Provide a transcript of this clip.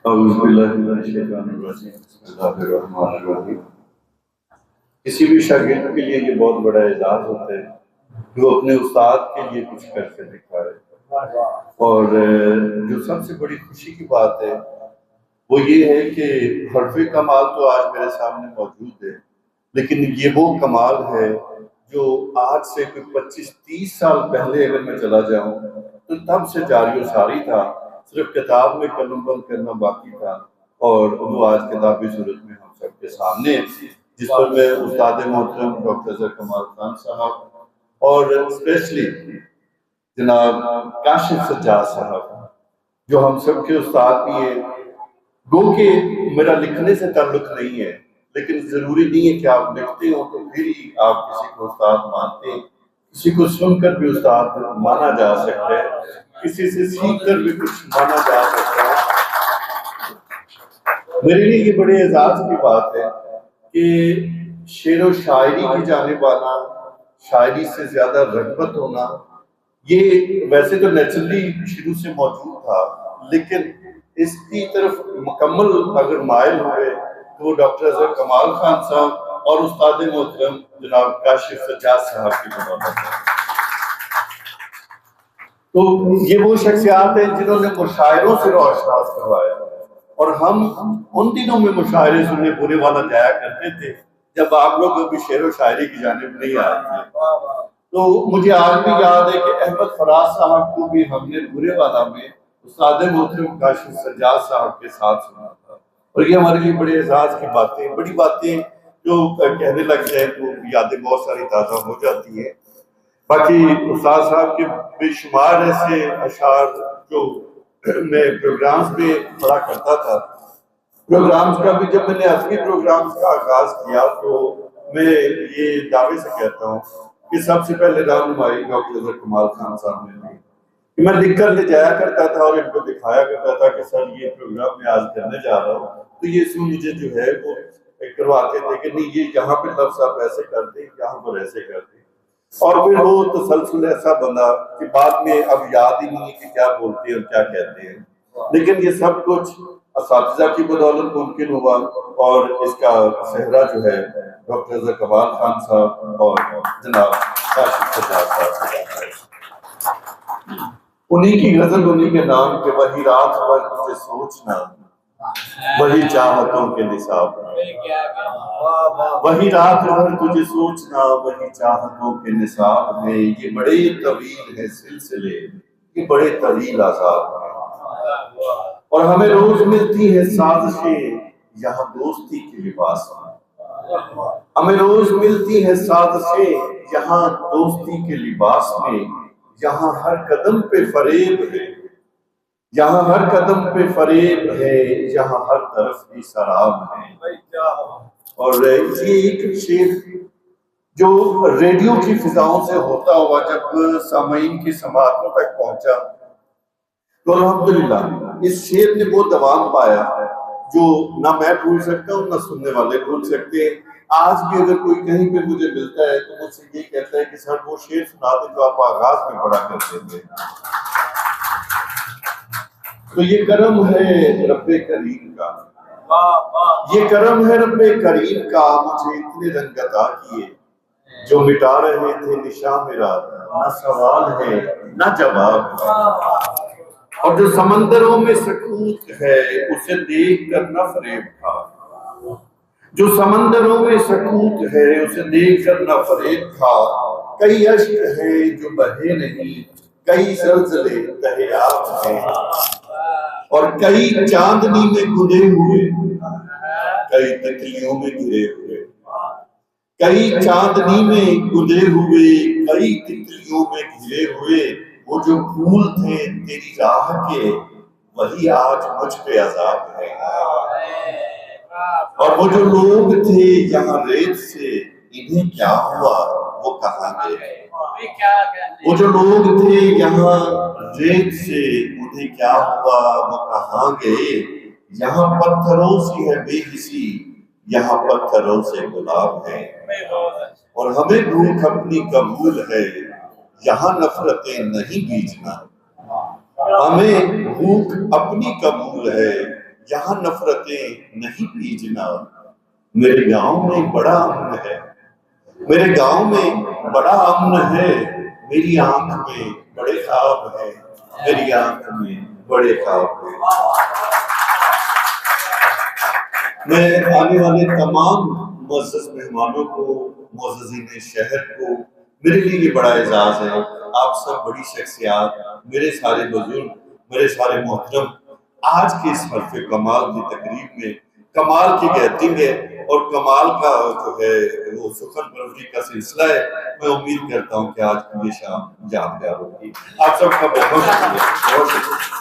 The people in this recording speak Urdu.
اعوذ باللہ من الشیطان الرجیم بسم اللہ الرحمن الرحیم۔ کسی بھی شاگرد کے لیے یہ بہت بڑا اعزاز ہوتا ہے جو اپنے استاد کے لیے کچھ کر کے دکھائے، اور جو سب سے بڑی خوشی کی بات ہے وہ یہ ہے کہ حرف کمال تو آج میرے سامنے موجود ہے، لیکن یہ وہ کمال ہے جو آج سے کوئی 25-30 سال پہلے اگر میں چلا جاؤں تو تب سے جاری و ساری تھا، صرف کتاب میں قلم بند کرنا باقی تھا، اور وہ آج کتابی صورت میں ہم سب کے سامنے، جس پر میں استاد محترم ڈاکٹر اظہر کمال خان صاحب اور اسپیشلی جناب کاشف سجاد صاحب جو ہم سب کے استاد بھی ہیں، گو کہ میرا لکھنے سے تعلق نہیں ہے، لیکن ضروری نہیں ہے کہ آپ لکھتے ہو تو پھر ہی آپ کسی کو استاد مانتے ہیں۔ کسی کو سن کر بھی استاد مانا جا سکتا ہے، کسی سے سیکھ کر بھی کچھ مانا جا سکتا ہے۔ میرے لیے یہ بڑے اعزاز کی بات ہے کہ شعر و شاعری کی جانب آنا، شاعری سے زیادہ رغبت ہونا، یہ ویسے تو نیچرلی شروع سے موجود تھا، لیکن اس کی طرف مکمل اگر مائل ہوئے تو وہ ڈاکٹر اظہر کمال خان صاحب اور استاد محترم جناب کاشف سجاد صاحب کی بدولت ہے۔ تو یہ وہ شخصیات ہیں جنہوں نے مشاعروں سے روشناس کروایا، اور ہم ان دنوں میں مشاعرے سننے پورے والا جایا کرتے تھے جب آپ لوگ ابھی شعر و شاعری کی جانب نہیں آئے تھے۔ تو مجھے آج بھی یاد ہے کہ احمد فراز صاحب کو بھی ہم نے پورے والا میں استاد محترم کاشف سجاد صاحب کے ساتھ سنا تھا، اور یہ ہمارے لیے بڑے اعزاز کی باتیں، بڑی باتیں جو کہنے لگ جائیں تو یادیں بہت ساری تازہ ہو جاتی ہیں۔ باقی استاد صاحب کے بے شمار ایسے اشعار جو میں پروگرامز میں پڑھا کرتا تھا، پروگرامز کا بھی جب میں نے ادبی پروگرامز کا آغاز کیا تو میں یہ دعوے سے کہتا ہوں کہ سب سے پہلے رہنمائی ڈاکٹر اظہر کمال خان صاحب نے دی، کہ میں لکھ کر لے جایا کرتا تھا اور ان کو دکھایا کرتا تھا کہ سر یہ پروگرام میں آج کرنے جا رہا ہوں، تو یہ اس میں مجھے جو ہے وہ کرواتے تھے کہ نہیں یہ یہاں پہ لفظ آپ ایسے کرتے ہیں، یہاں پر ایسے کرتے ہیں، اور پھر وہ تسلسل ایسا بنا کہ بعد میں اب یاد ہی نہیں کہ کیا بولتے ہیں اور کیا کہتے ہیں، لیکن یہ سب کچھ اساتذہ کی بدولت ممکن ہوا، اور اس کا صحرا جو ہے ڈاکٹر اظہر کمال خان صاحب اور جناب کاشف سجاد صاحب سے جاتا ہے۔ انہی کی غزل انہی کے نام کہ وہی رات بھر تجھے سوچنا، وہی چاہتوں کے نصاب میں، وہی رات بھر تجھے سوچنا، وہی چاہتوں کے نصاب میں، یہ بڑے طویل ہے سلسلے، یہ بڑے طویل عذاب ہیں، اور ہمیں روز ملتی ہے سازشیں یہاں دوستی کے لباس میں، ہمیں روز ملتی ہے سازشیں یہاں دوستی کے لباس میں، یہاں ہر قدم پہ فریب ہے، یہاں ہر قدم پہ فریب ہے، یہاں ہر طرف بھی سراب ہے۔ اور یہ ایک شعر جو ریڈیو کی فضاؤں سے ہوتا ہوا جب سامعین کی سماعتوں تک پہنچا تو الحمدللہ اس شعر نے وہ دوام پایا جو نہ میں بھول سکتا ہوں نہ سننے والے بھول سکتے ہیں۔ آج بھی اگر کوئی کہیں پہ مجھے ملتا ہے تو مجھ سے یہ کہتا ہے کہ سر وہ شعر سنا دیں جو آپ آغاز میں پڑھا کرتے تھے۔ تو یہ کرم ہے رب کریم کا، یہ کرم ہے رب کریم کا، مجھے اتنے رنگ عطا کیے جو مٹا رہے تھے نشاں میرا، نہ سوال ہے نہ جواب ہے، اور جو سمندروں میں سکوت ہے اسے دیکھ کر نہ فریب تھا، جو سمندروں میں سکوت ہے اسے دیکھ کر نہ فریب تھا، کئی اشک ہیں جو بہے نہیں، کئی زلزلے تہے آب ہیں، اور کئی چاندنی میں گدے ہوئے، کئی تکلیوں میں گرے ہوئے، کئی چاندنی میں گدے ہوئے، کئی تکلیوں میں گھرے ہوئے، وہ جو پھول تھے تیری راہ کے وہی آج مجھ پہ عذاب ہے، اور وہ جو لوگ تھے یہاں ریت سے انہیں کیا ہوا وہ کہاں گئے، وہ جو لوگ تھے یہاں ریت سے انہیں کیا ہوا وہ کہاں گئے، یہاں پتھروں سے ہے بے حسی، یہاں پتھروں سے گلاب ہے، اور ہمیں بھوک اپنی قبول ہے یہاں نفرتیں نہیں بیچنا، ہمیں بھوک اپنی قبول ہے یہاں نفرتیں نہیں پی جناب، میرے گاؤں میں بڑا امن ہے، میرے گاؤں میں بڑا امن ہے، میری آنکھ میں بڑے خواب ہیں، میری آنکھ میں بڑے خواب ہیں۔ میں آنے والے تمام معزز مہمانوں کو، معززین شہر کو، میرے لیے یہ بڑا اعزاز ہے، آپ سب بڑی شخصیات، میرے سارے بزرگ، میرے سارے محترم آج کے اس حرف کمال کی تقریب میں کمال کی گیدرنگ ہے اور کمال کا جو ہے وہ سخن پروری کا سلسلہ ہے۔ میں امید کرتا ہوں کہ آج کی یہ شام یادگار ہوگی۔ آپ سب کا بہت شکریہ، بہت شکریہ۔